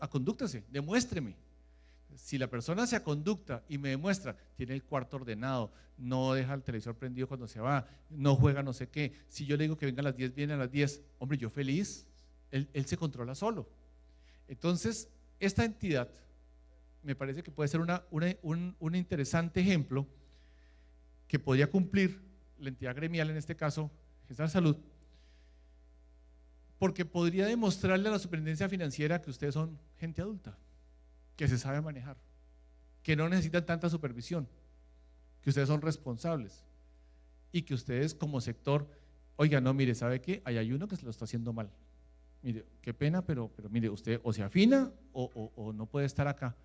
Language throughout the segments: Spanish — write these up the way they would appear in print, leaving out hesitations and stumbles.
acondúctese, demuéstreme. Si la persona se aconducta y me demuestra, tiene el cuarto ordenado, no deja el televisor prendido cuando se va, no juega no sé qué, si yo le digo que venga a las 10, viene a las 10, hombre, yo feliz, él se controla solo. Entonces, esta entidad me parece que puede ser un interesante ejemplo que podría cumplir la entidad gremial, en este caso, Gestal Salud, porque podría demostrarle a la superintendencia financiera que ustedes son gente adulta, que se sabe manejar, que no necesitan tanta supervisión, que ustedes son responsables y que ustedes como sector, oiga, no, mire, ¿sabe qué? Ahí hay uno que se lo está haciendo mal. Mire, qué pena, pero mire, usted o se afina o no puede estar acá.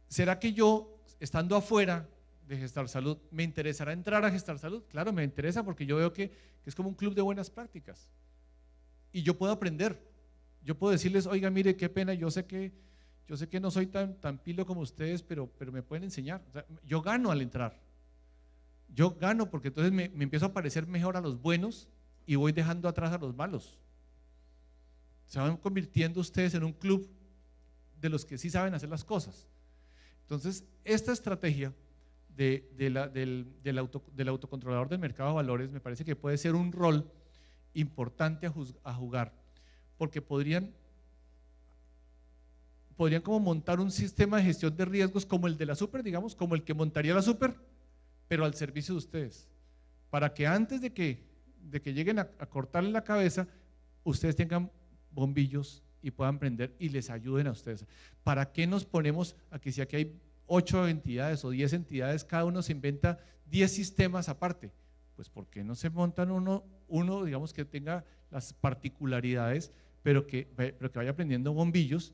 ¿Será que yo, estando afuera de Gestal Salud, me interesará entrar a Gestal Salud? Claro, me interesa porque yo veo que es como un club de buenas prácticas y yo puedo aprender. Yo puedo decirles, oiga, mire, qué pena, yo sé que no soy tan pilo como ustedes, pero me pueden enseñar. O sea, yo gano al entrar. Yo gano porque entonces me empiezo a parecer mejor a los buenos y voy dejando atrás a los malos. Se van convirtiendo ustedes en un club de los que sí saben hacer las cosas. Entonces, esta estrategia del autocontrolador del mercado de valores me parece que puede ser un rol importante a jugar, porque podrían como montar un sistema de gestión de riesgos como el de la Super, digamos, como el que montaría la Super, pero al servicio de ustedes, para que antes de que lleguen a cortarle la cabeza, ustedes tengan bombillos y puedan prender y les ayuden a ustedes. ¿Para qué nos ponemos a que si aquí hay 8 entidades o 10 entidades, cada uno se inventa 10 sistemas aparte? Pues ¿por qué no se montan uno digamos que tenga las particularidades, pero que vaya aprendiendo bombillos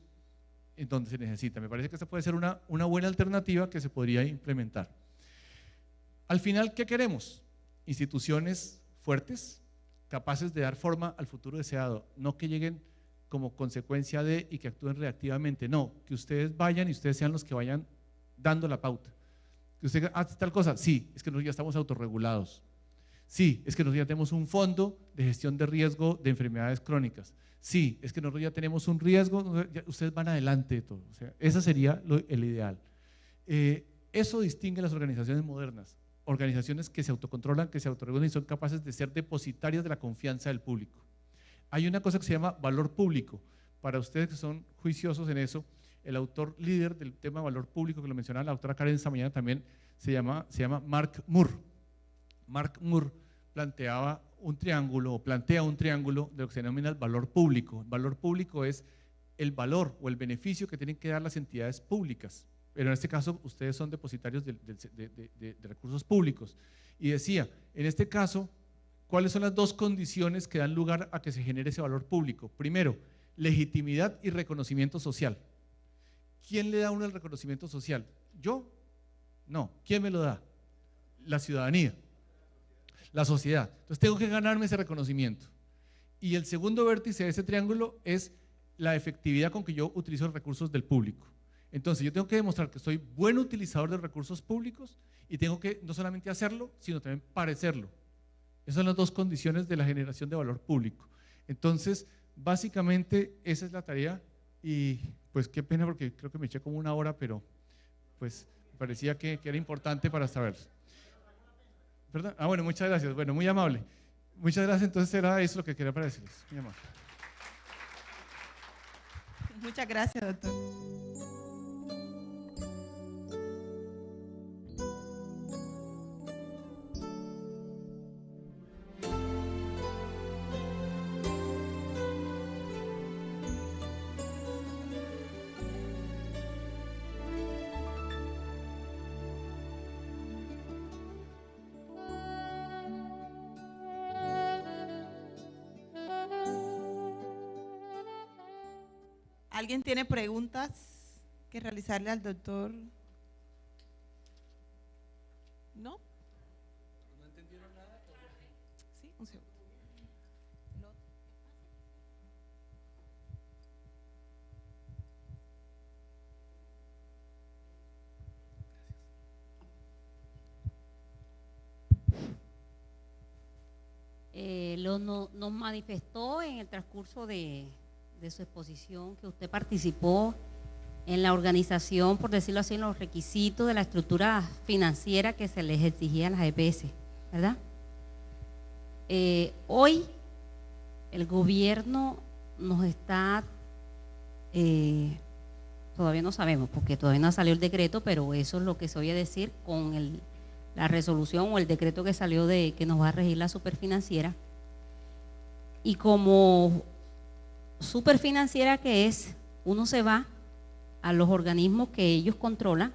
en donde se necesita? Me parece que esta puede ser una buena alternativa que se podría implementar. Al final, ¿qué queremos? Instituciones fuertes, capaces de dar forma al futuro deseado, no que lleguen como consecuencia de y que actúen reactivamente, no, que ustedes vayan y ustedes sean los que vayan dando la pauta. Que usted hace tal cosa, sí, es que nosotros ya estamos autorregulados, sí, es que nosotros ya tenemos un fondo de gestión de riesgo de enfermedades crónicas, sí, es que nosotros ya tenemos un riesgo, ustedes van adelante de todo. O sea, ese sería el ideal. Eso distingue las organizaciones modernas, organizaciones que se autocontrolan, que se autorregulan y son capaces de ser depositarias de la confianza del público. Hay una cosa que se llama valor público. Para ustedes que son juiciosos en eso, el autor líder del tema valor público, que lo mencionaba la doctora Karen esta mañana también, se llama Mark Moore. Mark Moore plantea un triángulo de lo que se denomina el valor público. El valor público es el valor o el beneficio que tienen que dar las entidades públicas, pero en este caso ustedes son depositarios de recursos públicos. Y decía, en este caso, ¿cuáles son las dos condiciones que dan lugar a que se genere ese valor público? Primero, legitimidad y reconocimiento social. ¿Quién le da a uno el reconocimiento social? ¿Yo? No. ¿Quién me lo da? La ciudadanía, la sociedad. Entonces tengo que ganarme ese reconocimiento. Y el segundo vértice de ese triángulo es la efectividad con que yo utilizo los recursos del público. Entonces yo tengo que demostrar que soy buen utilizador de recursos públicos y tengo que no solamente hacerlo, sino también parecerlo. Esas son las dos condiciones de la generación de valor público. Entonces, básicamente esa es la tarea y pues qué pena porque creo que me eché como una hora, pero pues me parecía que era importante para saber. ¿Perdón? Ah, bueno, muchas gracias. Bueno, muy amable. Muchas gracias. Entonces era eso lo que quería para decirles. Muy amable. Muchas gracias, doctor. ¿Alguien tiene preguntas que realizarle al doctor? ¿No? ¿No entendieron nada? Sí, un segundo. Nos manifestó en el transcurso de de su exposición que usted participó en la organización, por decirlo así, en los requisitos de la estructura financiera que se les exigía a las EPS, ¿verdad? Hoy el gobierno nos está, todavía no sabemos porque todavía no ha salido el decreto, pero eso es lo que se oye decir con la resolución o el decreto que salió que nos va a regir la superfinanciera. Y como superfinanciera que es, uno se va a los organismos que ellos controlan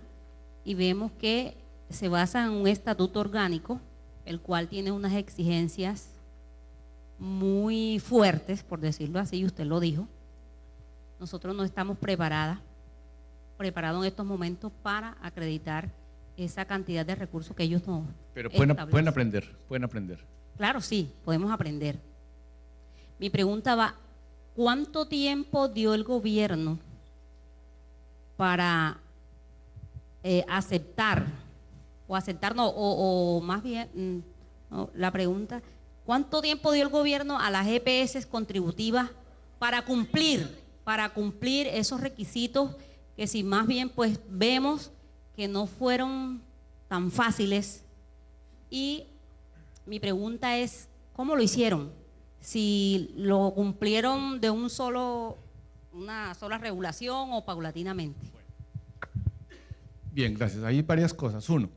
y vemos que se basa en un estatuto orgánico, el cual tiene unas exigencias muy fuertes, por decirlo así, usted lo dijo. Nosotros no estamos preparados en estos momentos para acreditar esa cantidad de recursos que ellos nos Pero pueden aprender. Claro, sí, podemos aprender. Mi pregunta va, ¿cuánto tiempo dio el gobierno para aceptar, o más bien, no, la pregunta, ¿cuánto tiempo dio el gobierno a las EPS contributivas para cumplir esos requisitos que si más bien pues vemos que no fueron tan fáciles? Y mi pregunta es, ¿cómo lo hicieron? Si lo cumplieron de una sola regulación o paulatinamente. Bien, gracias. Hay varias cosas. Uno,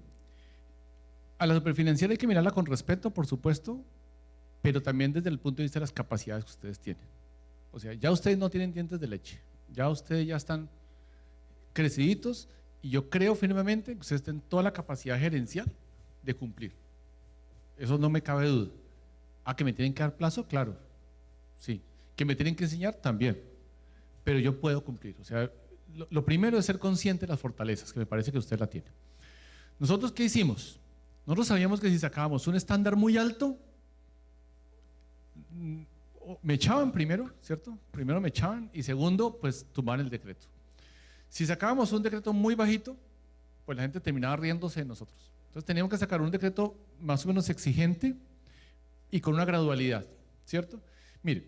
a la superfinanciera hay que mirarla con respeto, por supuesto, pero también desde el punto de vista de las capacidades que ustedes tienen. O sea, ya ustedes no tienen dientes de leche, ya ustedes ya están creciditos y yo creo firmemente que ustedes tienen toda la capacidad gerencial de cumplir. Eso no me cabe duda. ¿A que me tienen que dar plazo? Claro, sí. ¿Que me tienen que enseñar? También. Pero yo puedo cumplir. O sea, lo primero es ser consciente de las fortalezas, que me parece que usted la tiene. ¿Nosotros qué hicimos? Nosotros sabíamos que si sacábamos un estándar muy alto, me echaban primero, ¿cierto? Primero me echaban y segundo, pues tumbaban el decreto. Si sacábamos un decreto muy bajito, pues la gente terminaba riéndose de nosotros. Entonces teníamos que sacar un decreto más o menos exigente y con una gradualidad, ¿cierto? Mire,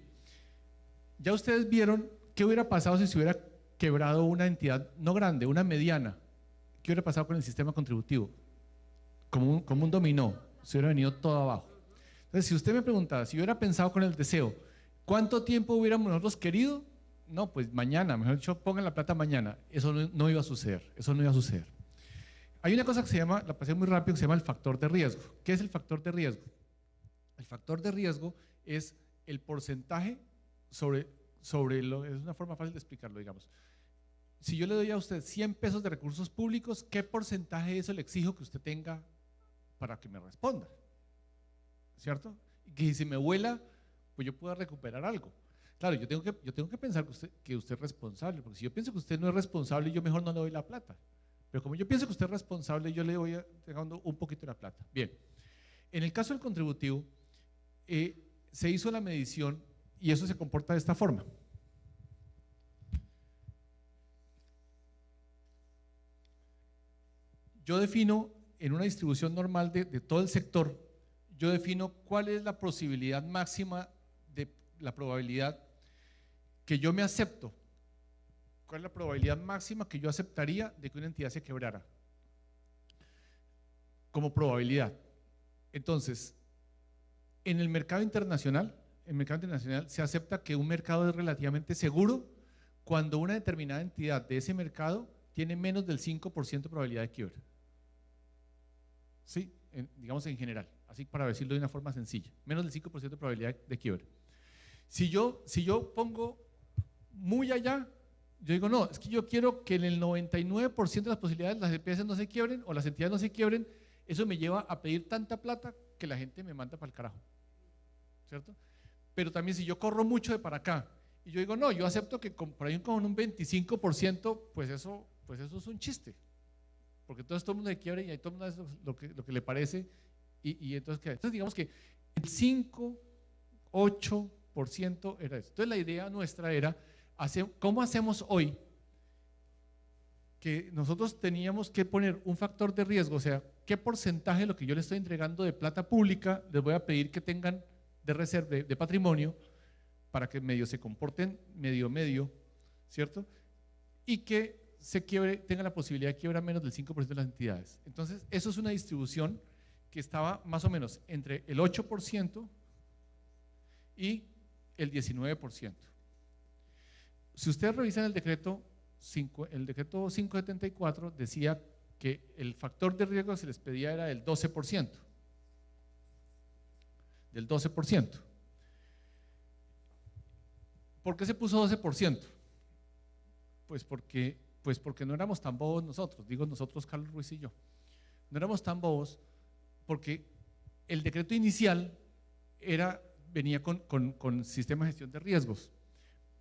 ya ustedes vieron qué hubiera pasado si se hubiera quebrado una entidad no grande, una mediana. ¿Qué hubiera pasado con el sistema contributivo? Como un dominó, se hubiera venido todo abajo. Entonces, si usted me preguntaba, si hubiera pensado con el deseo, ¿cuánto tiempo hubiéramos nosotros querido? No, pues mañana, mejor dicho, pongan la plata mañana. Eso no iba a suceder, eso no iba a suceder. Hay una cosa que se llama, la pasé muy rápido, que se llama el factor de riesgo. ¿Qué es el factor de riesgo? El factor de riesgo es el porcentaje sobre es una forma fácil de explicarlo, digamos. Si yo le doy a usted 100 pesos de recursos públicos, ¿qué porcentaje de eso le exijo que usted tenga para que me responda? ¿Cierto? Y que si me vuela, pues yo pueda recuperar algo. Claro, yo tengo que pensar que usted es responsable, porque si yo pienso que usted no es responsable, yo mejor no le doy la plata. Pero como yo pienso que usted es responsable, yo le voy dejando un poquito de la plata. Bien, en el caso del contributivo, se hizo la medición y eso se comporta de esta forma. Yo defino en una distribución normal de todo el sector, yo defino cuál es la posibilidad máxima de la probabilidad que yo me acepto, cuál es la probabilidad máxima que yo aceptaría de que una entidad se quebrara, como probabilidad. Entonces, en el mercado internacional se acepta que un mercado es relativamente seguro cuando una determinada entidad de ese mercado tiene menos del 5% de probabilidad de quiebra. ¿Sí? Digamos en general, así para decirlo de una forma sencilla, menos del 5% de probabilidad de quiebra. Si yo pongo muy allá, yo digo, no, es que yo quiero que en el 99% de las posibilidades las EPS no se quiebren o las entidades no se quiebren, eso me lleva a pedir tanta plata que la gente me manda para el carajo, ¿cierto? Pero también si yo corro mucho de para acá y yo digo, no, yo acepto que por ahí con un 25%, pues eso es un chiste, porque entonces todo el mundo se quiebra y ahí todo el mundo hace lo que le parece y entonces ¿qué? Entonces digamos que el 5, 8% era eso. Entonces la idea nuestra era, ¿cómo hacemos hoy? Que nosotros teníamos que poner un factor de riesgo, o sea, ¿qué porcentaje de lo que yo le estoy entregando de plata pública les voy a pedir que tengan de reserva, de patrimonio, para que medio se comporten medio, ¿cierto? Y que se quiebre, tenga la posibilidad de quiebra menos del 5% de las entidades. Entonces, eso es una distribución que estaba más o menos entre el 8% y el 19%. Si ustedes revisan el decreto 574, decía que el factor de riesgo que se les pedía era del 12%. Del 12%. ¿Por qué se puso 12%? Pues porque no éramos tan bobos nosotros, digo nosotros, Carlos Ruiz y yo. No éramos tan bobos porque el decreto inicial venía con sistema de gestión de riesgos,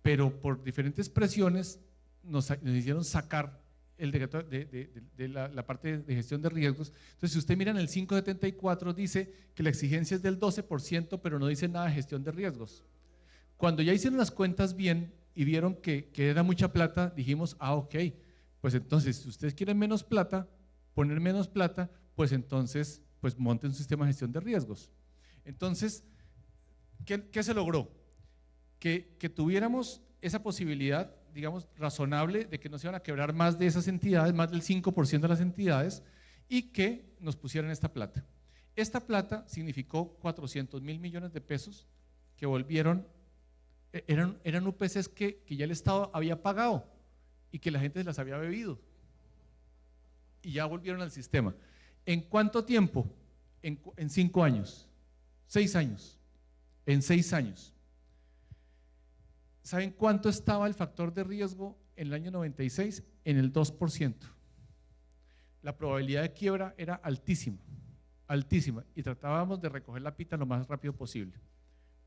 pero por diferentes presiones nos hicieron sacar el decreto de la parte de gestión de riesgos. Entonces, si usted mira en el 574, dice que la exigencia es del 12%, pero no dice nada de gestión de riesgos. Cuando ya hicieron las cuentas bien y vieron que era mucha plata, dijimos, ok, pues entonces, si ustedes quieren menos plata, poner menos plata, pues entonces, pues monten un sistema de gestión de riesgos. Entonces, ¿qué se logró? Que tuviéramos esa posibilidad, digamos, razonable de que no se iban a quebrar más de esas entidades, más del 5% de las entidades, y que nos pusieran esta plata. Esta plata significó 400.000 millones de pesos que volvieron, eran UPCs que ya el Estado había pagado y que la gente se las había bebido y ya volvieron al sistema. ¿En cuánto tiempo? En 5 años, 6 años, en 6 años. ¿Saben cuánto estaba el factor de riesgo en el año 96? En el 2%. La probabilidad de quiebra era altísima, altísima, y tratábamos de recoger la pita lo más rápido posible.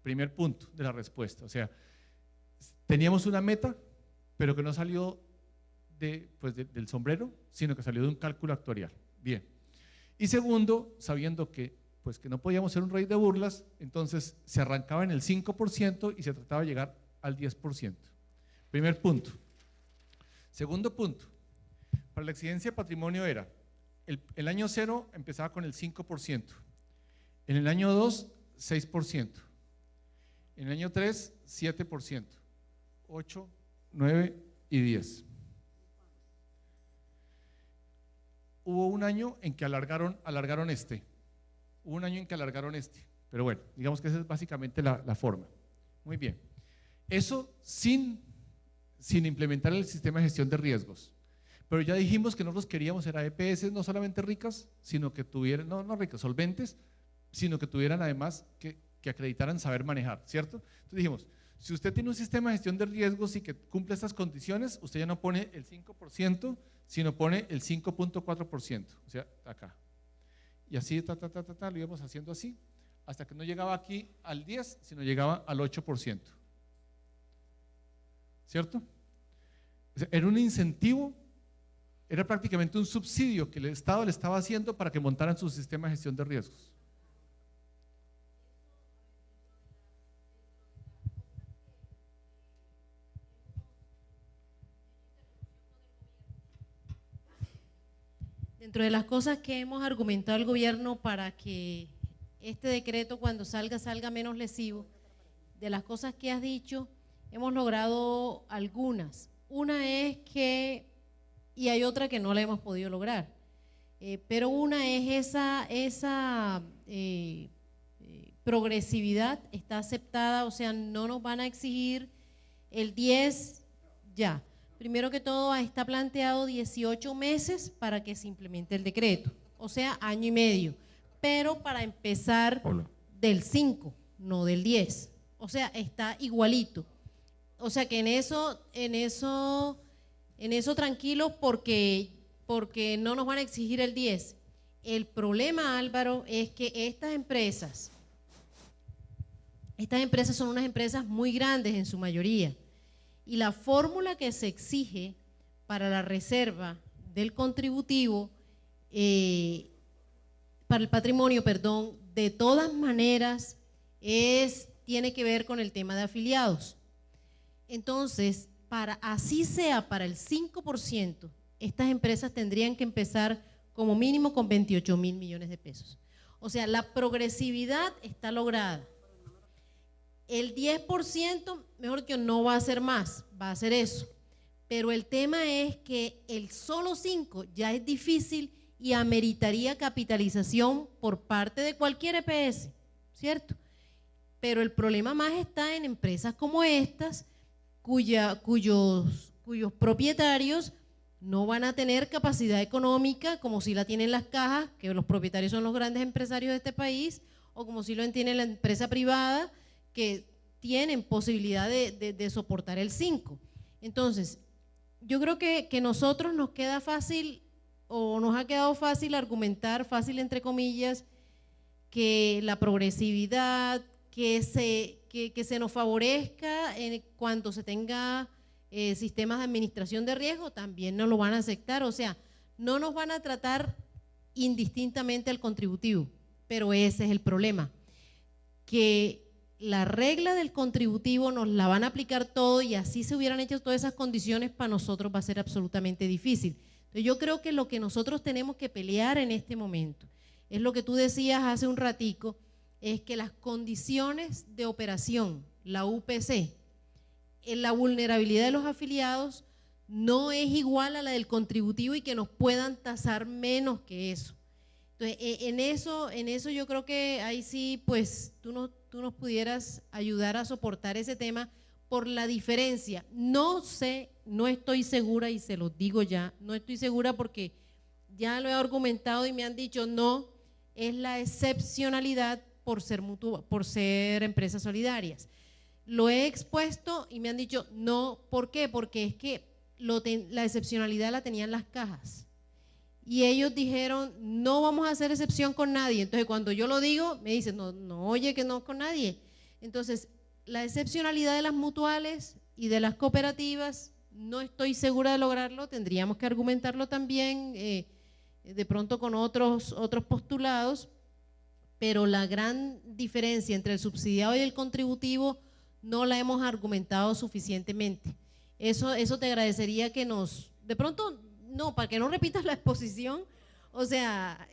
Primer punto de la respuesta, o sea, teníamos una meta, pero que no salió del sombrero, sino que salió de un cálculo actuarial. Bien. Y segundo, sabiendo que no podíamos ser un rey de burlas, entonces se arrancaba en el 5% y se trataba de llegar al 10%. Primer punto. Segundo punto, para la exigencia de patrimonio era, el año 0 empezaba con el 5%, en el año 2, 6%, en el año 3, 7%, 8, 9 y 10. Hubo un año en que alargaron este, hubo un año en que alargaron este, pero bueno, digamos que esa es básicamente la forma. Muy bien. Eso sin implementar el sistema de gestión de riesgos. Pero ya dijimos que nosotros queríamos era EPS no solamente ricas, sino que tuvieran, no ricas, solventes, sino que tuvieran además que acreditaran saber manejar, ¿cierto? Entonces dijimos, si usted tiene un sistema de gestión de riesgos y que cumple estas condiciones, usted ya no pone el 5%, sino pone el 5.4%, o sea, acá. Y así, lo íbamos haciendo así, hasta que no llegaba aquí al 10, sino llegaba al 8%. ¿Cierto? O sea, era un incentivo, era prácticamente un subsidio que el Estado le estaba haciendo para que montaran su sistema de gestión de riesgos. Dentro de las cosas que hemos argumentado al gobierno para que este decreto cuando salga menos lesivo, de las cosas que has dicho, hemos logrado algunas. Una es que, y hay otra que no la hemos podido lograr, pero una es esa progresividad está aceptada, o sea, no nos van a exigir el 10 ya. Primero que todo está planteado 18 meses para que se implemente el decreto, o sea, año y medio, pero para empezar del 5, no del 10, o sea, está igualito. O sea que en eso tranquilos porque no nos van a exigir el 10. El problema, Álvaro, es que estas empresas son unas empresas muy grandes en su mayoría. Y la fórmula que se exige para la reserva del contributivo, para el patrimonio, perdón, de todas maneras tiene que ver con el tema de afiliados. Entonces, así sea para el 5%, estas empresas tendrían que empezar como mínimo con 28.000 millones de pesos. O sea, la progresividad está lograda. El 10%, mejor dicho, no va a ser más, va a ser eso. Pero el tema es que el solo 5 ya es difícil y ameritaría capitalización por parte de cualquier EPS, ¿cierto? Pero el problema más está en empresas como estas, cuyos propietarios no van a tener capacidad económica como si la tienen las cajas, que los propietarios son los grandes empresarios de este país, o como si lo tiene la empresa privada, que tienen posibilidad de soportar el 5. Entonces, yo creo que nosotros nos queda fácil, o nos ha quedado fácil argumentar, fácil entre comillas, que la progresividad, que se nos favorezca en cuanto se tenga sistemas de administración de riesgo, también nos lo van a aceptar. O sea, no nos van a tratar indistintamente al contributivo, pero ese es el problema, que la regla del contributivo nos la van a aplicar todo y así se hubieran hecho todas esas condiciones, para nosotros va a ser absolutamente difícil. Entonces yo creo que lo que nosotros tenemos que pelear en este momento es lo que tú decías hace un ratico, es que las condiciones de operación, la UPC, en la vulnerabilidad de los afiliados no es igual a la del contributivo y que nos puedan tasar menos que eso. Entonces, en eso yo creo que ahí sí, pues tú nos pudieras ayudar a soportar ese tema por la diferencia. No sé, no estoy segura y se los digo ya, no estoy segura porque ya lo he argumentado y me han dicho no, es la excepcionalidad por ser empresas solidarias. Lo he expuesto y me han dicho no, ¿por qué? Porque es que la excepcionalidad la tenían las cajas. Y ellos dijeron, no vamos a hacer excepción con nadie. Entonces, cuando yo lo digo, me dicen, no, oye, que no con nadie. Entonces, la excepcionalidad de las mutuales y de las cooperativas, no estoy segura de lograrlo. Tendríamos que argumentarlo también, de pronto con otros postulados. Pero la gran diferencia entre el subsidiado y el contributivo no la hemos argumentado suficientemente. Eso te agradecería que de pronto, no, para que no repitas la exposición, o sea,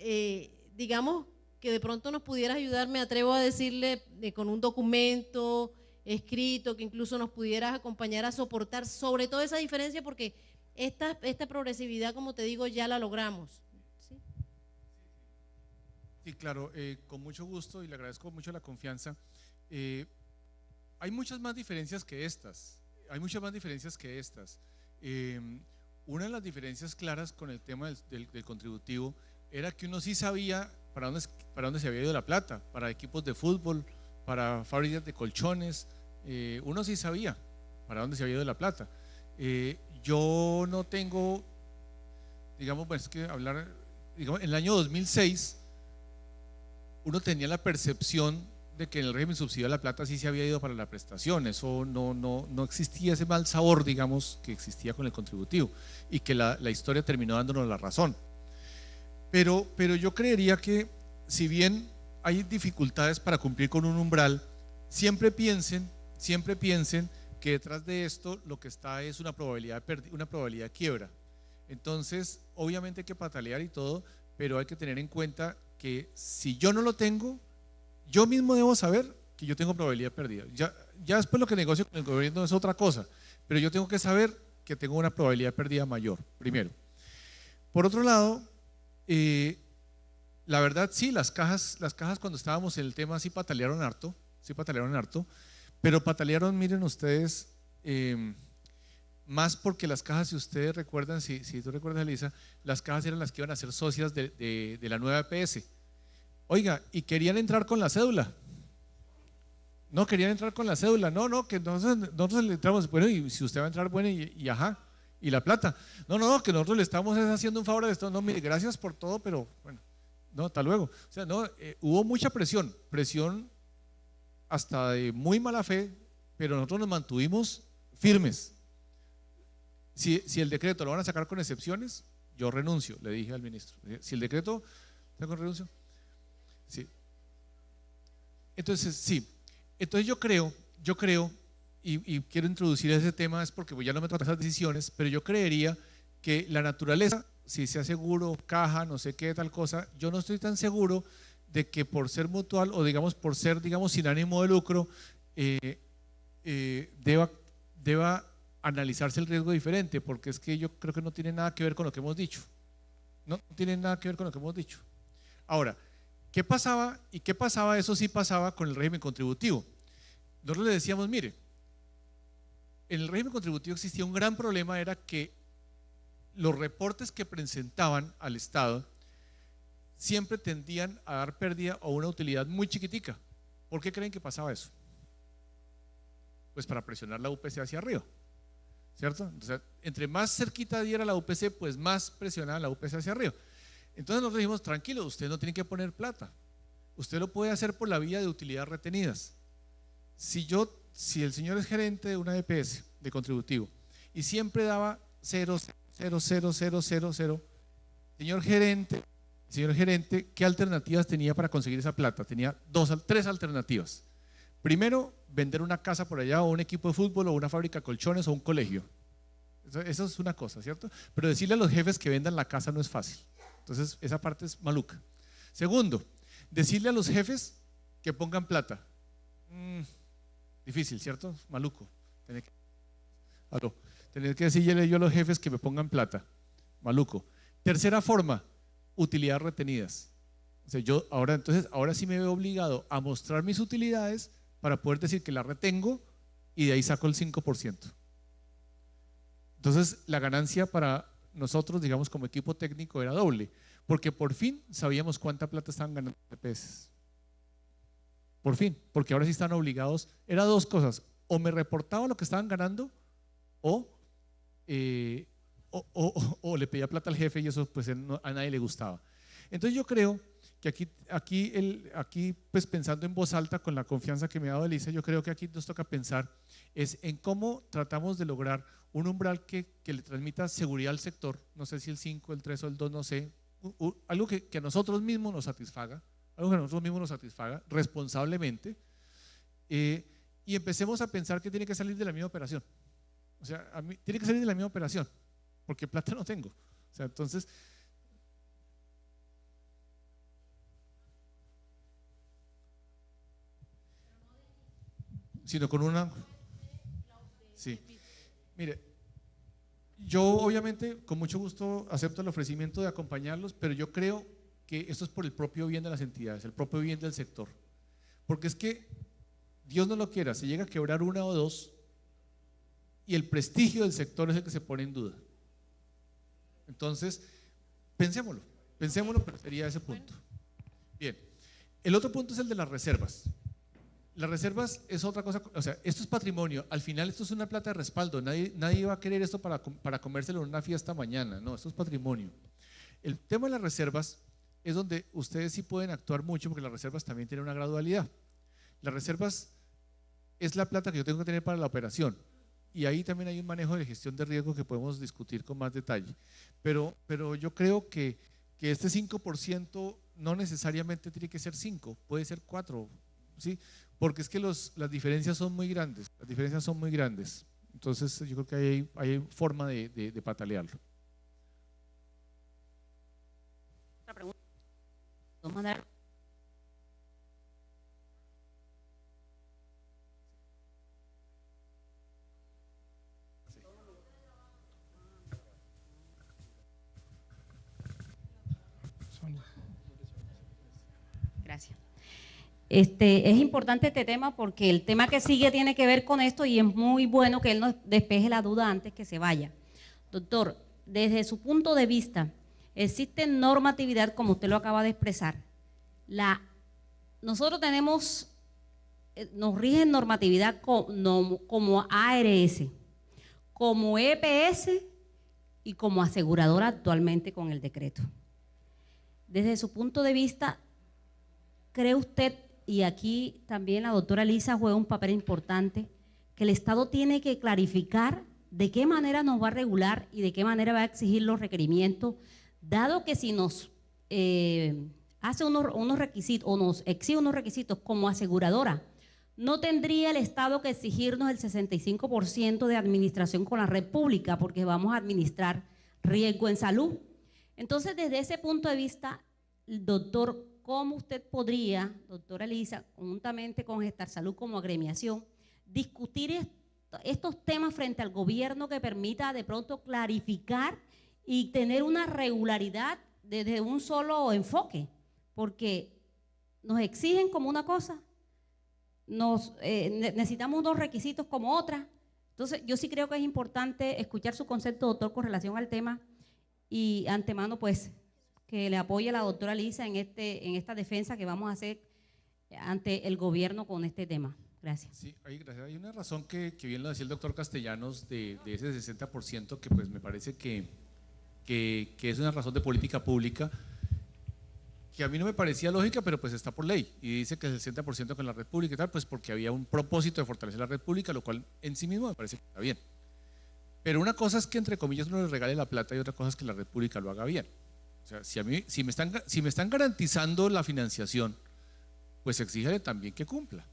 digamos que de pronto nos pudieras ayudar, me atrevo a decirle, con un documento escrito, que incluso nos pudieras acompañar a soportar sobre todo esa diferencia, porque esta progresividad, como te digo, ya la logramos. ¿Sí? Sí, claro, con mucho gusto y le agradezco mucho la confianza. Hay muchas más diferencias que estas, una de las diferencias claras con el tema del contributivo era que uno sí sabía para dónde se había ido la plata, para equipos de fútbol, para fábricas de colchones, uno sí sabía para dónde se había ido la plata. Yo no tengo, digamos, pues, que hablar, digamos, en el año 2006 uno tenía la percepción de que en el régimen subsidiado la plata sí se había ido para la prestación, eso no existía ese mal sabor, digamos, que existía con el contributivo, y que la historia terminó dándonos la razón. Pero yo creería que, si bien hay dificultades para cumplir con un umbral, siempre piensen que detrás de esto lo que está es una probabilidad de quiebra. Entonces, obviamente hay que patalear y todo, pero hay que tener en cuenta que si yo no lo tengo, yo mismo debo saber que yo tengo probabilidad de pérdida. Ya después lo que negocio con el gobierno es otra cosa, pero yo tengo que saber que tengo una probabilidad de pérdida mayor, primero. Por otro lado, la verdad sí, las cajas cuando estábamos en el tema sí patalearon harto, pero patalearon, miren ustedes, más porque las cajas, si ustedes recuerdan, si tú recuerdas, Elisa, las cajas eran las que iban a ser socias de la nueva EPS. Oiga, y querían entrar con la cédula. No, querían entrar con la cédula. No, que nosotros le entramos. Bueno, y si usted va a entrar, bueno, y ajá, y la plata. No, que nosotros le estamos haciendo un favor a esto. No, mire, gracias por todo, pero bueno, no, hasta luego. O sea, no, hubo mucha presión hasta de muy mala fe, pero nosotros nos mantuvimos firmes. Si el decreto lo van a sacar con excepciones, yo renuncio, le dije al ministro. Si el decreto está con renuncio. Sí. Entonces, sí. Entonces yo creo, y quiero introducir ese tema, es porque ya no me tocan esas decisiones, pero yo creería que la naturaleza, si sea seguro, caja, no sé qué tal cosa, yo no estoy tan seguro de que por ser mutual o digamos por ser, digamos, sin ánimo de lucro, deba analizarse el riesgo diferente, porque es que yo creo que no tiene nada que ver con lo que hemos dicho. No tiene nada que ver con lo que hemos dicho. Ahora, ¿qué pasaba? ¿Y qué pasaba? Eso sí pasaba con el régimen contributivo. Nosotros le decíamos, mire, en el régimen contributivo existía un gran problema, era que los reportes que presentaban al Estado siempre tendían a dar pérdida o una utilidad muy chiquitica. ¿Por qué creen que pasaba eso? Pues para presionar la UPC hacia arriba, ¿cierto? Entonces, entre más cerquita diera la UPC, pues más presionaba la UPC hacia arriba. Entonces nosotros dijimos, tranquilo, usted no tiene que poner plata, usted lo puede hacer por la vía de utilidades retenidas. Si el señor es gerente de una EPS de contributivo y siempre daba 0, 0, 0, 0, 0, 0, señor gerente, ¿qué alternativas tenía para conseguir esa plata? Tenía tres alternativas. Primero, vender una casa por allá, o un equipo de fútbol, o una fábrica de colchones, o un colegio. Eso es una cosa, ¿cierto? Pero decirle a los jefes que vendan la casa no es fácil. Entonces, esa parte es maluca. Segundo, decirle a los jefes que pongan plata. Difícil, ¿cierto? Maluco. Tener que decirle yo a los jefes que me pongan plata. Maluco. Tercera forma, utilidades retenidas. O sea, ahora sí me veo obligado a mostrar mis utilidades para poder decir que las retengo y de ahí saco el 5%. Entonces, la ganancia para nosotros, digamos, como equipo técnico era doble, porque por fin sabíamos cuánta plata estaban ganando los EPS. Por fin, porque ahora sí están obligados. Era dos cosas: o me reportaba lo que estaban ganando, o le pedía plata al jefe, y eso pues a nadie le gustaba. Entonces yo creo que aquí pues pensando en voz alta, con la confianza que me ha dado Elisa, yo creo que aquí nos toca pensar es en cómo tratamos de lograr un umbral que le transmita seguridad al sector, no sé si el 5, el 3 o el 2, no sé, algo que a nosotros mismos nos satisfaga, responsablemente, y empecemos a pensar que tiene que salir de la misma operación. O sea, tiene que salir de la misma operación, porque plata no tengo. O sea, entonces, sino con una… Sí. Mire, yo obviamente con mucho gusto acepto el ofrecimiento de acompañarlos, pero yo creo que esto es por el propio bien de las entidades, el propio bien del sector. Porque es que, Dios no lo quiera, se llega a quebrar una o dos y el prestigio del sector es el que se pone en duda. Entonces, pensémoslo, pero sería ese punto. Bien, el otro punto es el de las reservas. Las reservas es otra cosa, o sea, esto es patrimonio, al final esto es una plata de respaldo, nadie va a querer esto para comérselo en una fiesta mañana, no, esto es patrimonio. El tema de las reservas es donde ustedes sí pueden actuar mucho, porque las reservas también tienen una gradualidad. Las reservas es la plata que yo tengo que tener para la operación, y ahí también hay un manejo de gestión de riesgo que podemos discutir con más detalle, pero yo creo que este 5% no necesariamente tiene que ser 5, puede ser 4, ¿sí? Porque es que las diferencias son muy grandes, entonces yo creo que hay forma de patalearlo. Otra pregunta. ¿Podemos mandar? Gracias. Es importante este tema porque el tema que sigue tiene que ver con esto y es muy bueno que él nos despeje la duda antes que se vaya. Doctor, desde su punto de vista, ¿existe normatividad, como usted lo acaba de expresar? Nosotros nos rige normatividad como ARS, como EPS y como aseguradora actualmente con el decreto. Desde su punto de vista, ¿cree usted, y aquí también la doctora Elisa juega un papel importante, que el Estado tiene que clarificar de qué manera nos va a regular y de qué manera va a exigir los requerimientos, dado que si nos hace unos requisitos o nos exige unos requisitos como aseguradora, no tendría el Estado que exigirnos el 65% de administración con la red pública, porque vamos a administrar riesgo en salud? Entonces, desde ese punto de vista, doctor, cómo usted podría, doctora Elisa, conjuntamente con Gestar Salud como agremiación, discutir estos temas frente al gobierno que permita de pronto clarificar y tener una regularidad desde un solo enfoque, porque nos exigen como una cosa, necesitamos unos requisitos como otra. Entonces yo sí creo que es importante escuchar su concepto, doctor, con relación al tema, y antemano pues que le apoye a la doctora Elisa en esta defensa que vamos a hacer ante el gobierno con este tema. Gracias. Sí, gracias. Hay una razón que bien lo decía el doctor Castellanos de ese 60% que pues me parece que es una razón de política pública que a mí no me parecía lógica, pero pues está por ley y dice que el 60% con la red pública y tal, pues porque había un propósito de fortalecer la red pública, lo cual en sí mismo me parece que está bien. Pero una cosa es que entre comillas uno le regale la plata y otra cosa es que la red pública lo haga bien. O sea, si me están garantizando la financiación, pues exíjale también que cumpla.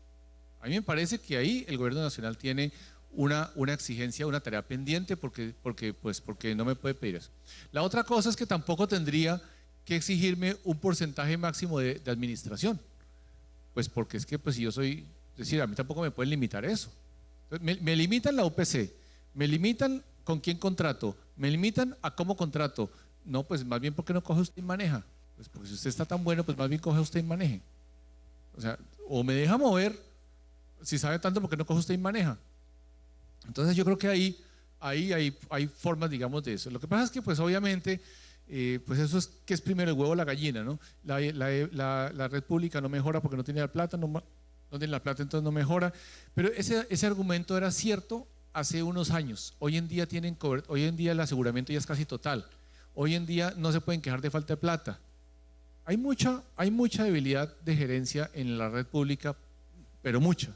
A mí me parece que ahí el gobierno nacional tiene una exigencia, una tarea pendiente porque no me puede pedir eso. La otra cosa es que tampoco tendría que exigirme un porcentaje máximo de administración, pues porque es que pues si yo soy, es decir, a mí tampoco me pueden limitar eso. Entonces, me limitan la UPC, me limitan con quién contrato, me limitan a cómo contrato. No, pues más bien porque no coge usted y maneja. Pues porque si usted está tan bueno, pues más bien coge usted y maneje. O sea, o me deja mover, si sabe tanto, porque no coge usted y maneja. Entonces yo creo que ahí hay formas, digamos, de eso. Lo que pasa es que pues obviamente, pues eso es que es primero el huevo o la gallina, ¿no? La red pública no mejora porque no tiene la plata, no tiene la plata, entonces no mejora. Pero ese argumento era cierto hace unos años. Hoy en día el aseguramiento ya es casi total. Hoy en día no se pueden quejar de falta de plata. Hay mucha debilidad de gerencia en la red pública, pero mucha,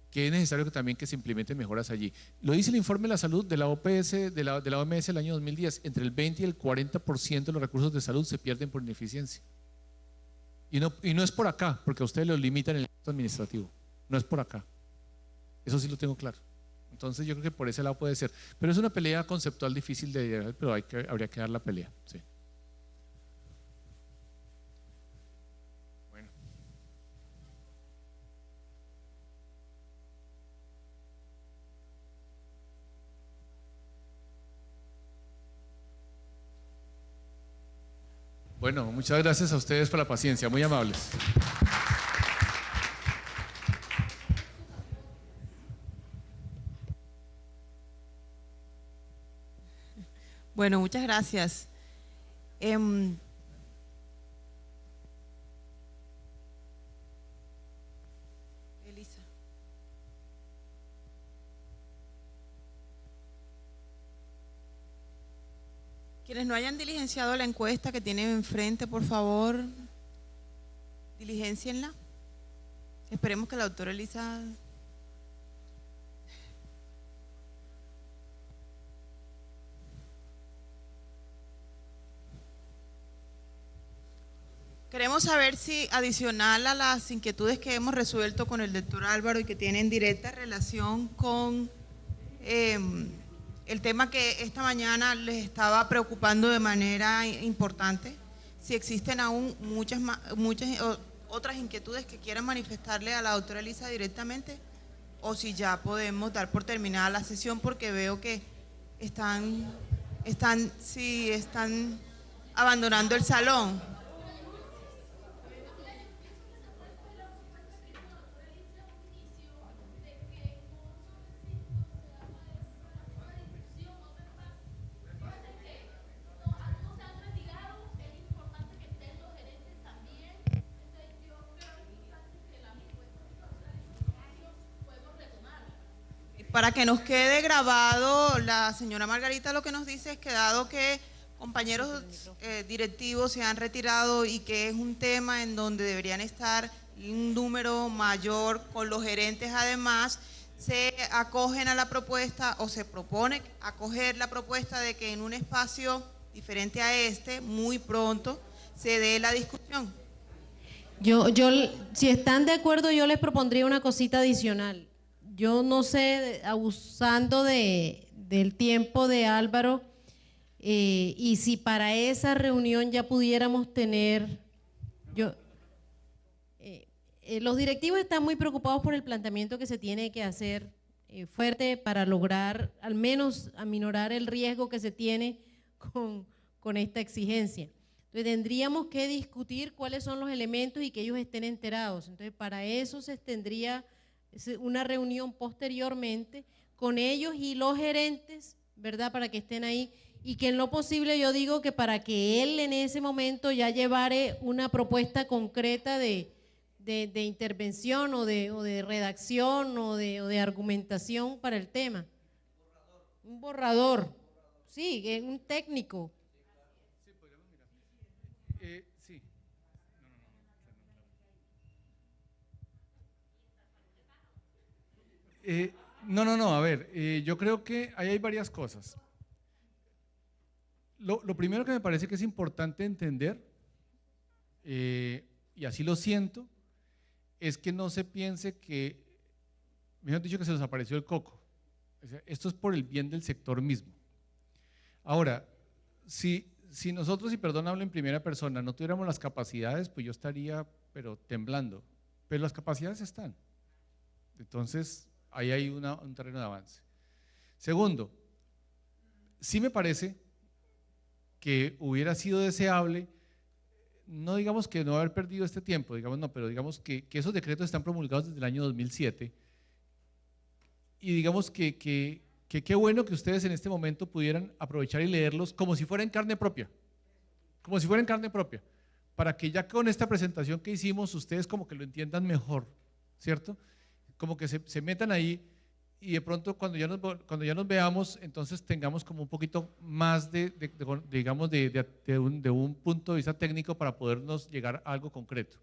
que es necesario también que se implementen mejoras allí. Lo dice el informe de la salud de la OPS, de la OMS del año 2010, entre el 20 y el 40% de los recursos de salud se pierden por ineficiencia. Y no es por acá, porque a ustedes lo limitan en el acto administrativo, no es por acá. Eso sí lo tengo claro. Entonces yo creo que por ese lado puede ser. Pero es una pelea conceptual difícil de llegar, pero habría que dar la pelea. Sí. Bueno. Bueno, muchas gracias a ustedes por la paciencia, muy amables. Bueno, muchas gracias. Elisa. Quienes no hayan diligenciado la encuesta que tienen enfrente, por favor, diligencienla. Esperemos que la doctora Elisa... Queremos saber si, adicional a las inquietudes que hemos resuelto con el doctor Álvaro y que tienen directa relación con el tema que esta mañana les estaba preocupando de manera importante, si existen aún muchas otras inquietudes que quieran manifestarle a la doctora Elisa directamente, o si ya podemos dar por terminada la sesión, porque veo que están abandonando el salón. Para que nos quede grabado, la señora Margarita lo que nos dice es que dado que compañeros directivos se han retirado y que es un tema en donde deberían estar un número mayor con los gerentes, además se acogen a la propuesta o se propone acoger la propuesta de que en un espacio diferente a este, muy pronto, se dé la discusión. Si están de acuerdo, yo les propondría una cosita adicional. Yo no sé, abusando del tiempo de Álvaro, y si para esa reunión ya pudiéramos tener, los directivos están muy preocupados por el planteamiento que se tiene que hacer fuerte para lograr al menos aminorar el riesgo que se tiene con esta exigencia. Entonces tendríamos que discutir cuáles son los elementos y que ellos estén enterados. Entonces para eso se tendría una reunión posteriormente con ellos y los gerentes, ¿verdad? Para que estén ahí y que en lo posible yo digo que para que él en ese momento ya llevare una propuesta concreta de intervención o de redacción o de argumentación para el tema. Un borrador. Sí, un técnico. Sí, podríamos mirar. Sí. No, a ver, yo creo que ahí hay varias cosas. Lo primero que me parece que es importante entender, y así lo siento, es que no se piense que, me han dicho que se nos apareció el coco. O sea, esto es por el bien del sector mismo. Ahora, si nosotros, y perdón, hablo en primera persona, no tuviéramos las capacidades, pues yo estaría, pero temblando. Pero las capacidades están. Entonces, ahí hay un terreno de avance. Segundo, sí me parece que hubiera sido deseable, no digamos que no haber perdido este tiempo, digamos no, pero digamos que esos decretos están promulgados desde el año 2007 y digamos que qué bueno que ustedes en este momento pudieran aprovechar y leerlos como si fueran carne propia, para que ya con esta presentación que hicimos ustedes como que lo entiendan mejor, ¿cierto? Como que se metan ahí y de pronto cuando ya nos veamos, entonces tengamos como un poquito más digamos de un punto de vista técnico para podernos llegar a algo concreto.